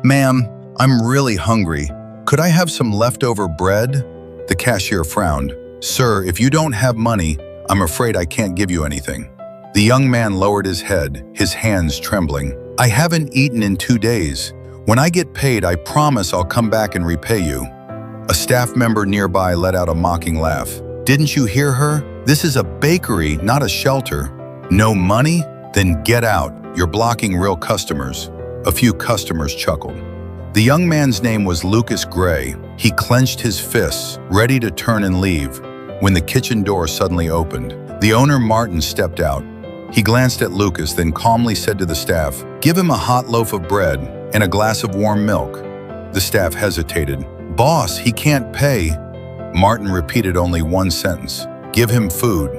Ma'am, I'm really hungry. Could I have some leftover bread? The cashier frowned. Sir, if you don't have money, I'm afraid I can't give you anything. The young man lowered his head, his hands trembling. I haven't eaten in 2 days. When I get paid, I promise I'll come back and repay you. A staff member nearby let out a mocking laugh. Didn't you hear her? This is a bakery, not a shelter. No money? Then get out. You're blocking real customers. A few customers chuckled. The young man's name was Lucas Gray. He clenched his fists, ready to turn and leave, when the kitchen door suddenly opened. The owner, Martin, stepped out. He glanced at Lucas, then calmly said to the staff, "Give him a hot loaf of bread and a glass of warm milk." The staff hesitated. "Boss, he can't pay." Martin repeated only one sentence, "Give him food."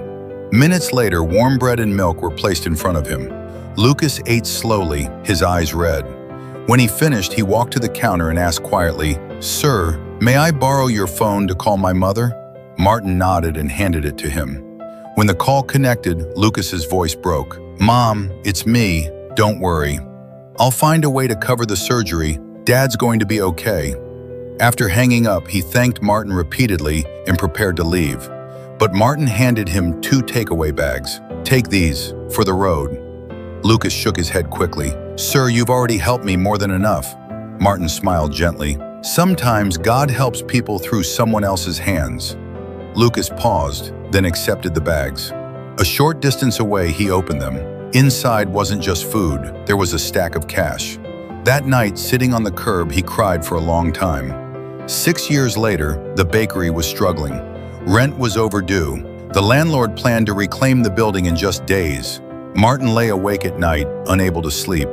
Minutes later, warm bread and milk were placed in front of him. Lucas ate slowly, his eyes red. When he finished, he walked to the counter and asked quietly, "Sir, may I borrow your phone to call my mother?" Martin nodded and handed it to him. When the call connected, Lucas's voice broke. "Mom, it's me. Don't worry. I'll find a way to cover the surgery. Dad's going to be okay." After hanging up, he thanked Martin repeatedly and prepared to leave. But Martin handed him 2 takeaway bags. "Take these, for the road." Lucas shook his head quickly. "Sir, you've already helped me more than enough." Martin smiled gently. "Sometimes God helps people through someone else's hands." Lucas paused, then accepted the bags. A short distance away, he opened them. Inside wasn't just food, there was a stack of cash. That night, sitting on the curb, he cried for a long time. 6 years later, the bakery was struggling. Rent was overdue. The landlord planned to reclaim the building in just days. Martin lay awake at night, unable to sleep.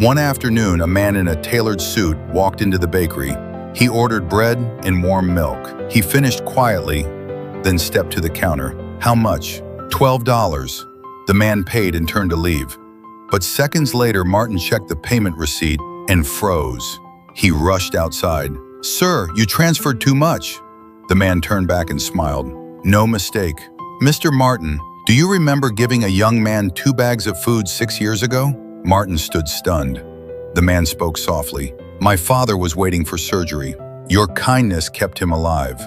One afternoon, a man in a tailored suit walked into the bakery. He ordered bread and warm milk. He finished quietly, then stepped to the counter. "How much?" $12. The man paid and turned to leave. But seconds later, Martin checked the payment receipt and froze. He rushed outside. "Sir, you transferred too much." The man turned back and smiled. "No mistake. Mr. Martin, do you remember giving a young man 2 bags of food 6 years ago?" Martin stood stunned. The man spoke softly. "My father was waiting for surgery. Your kindness kept him alive."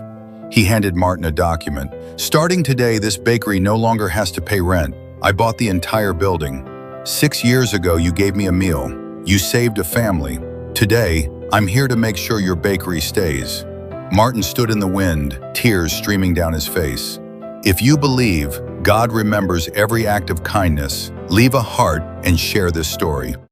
He handed Martin a document. "Starting today, this bakery no longer has to pay rent. I bought the entire building. 6 years ago, you gave me a meal. You saved a family. Today, I'm here to make sure your bakery stays." Martin stood in the wind, tears streaming down his face. If you believe God remembers every act of kindness, leave a heart and share this story.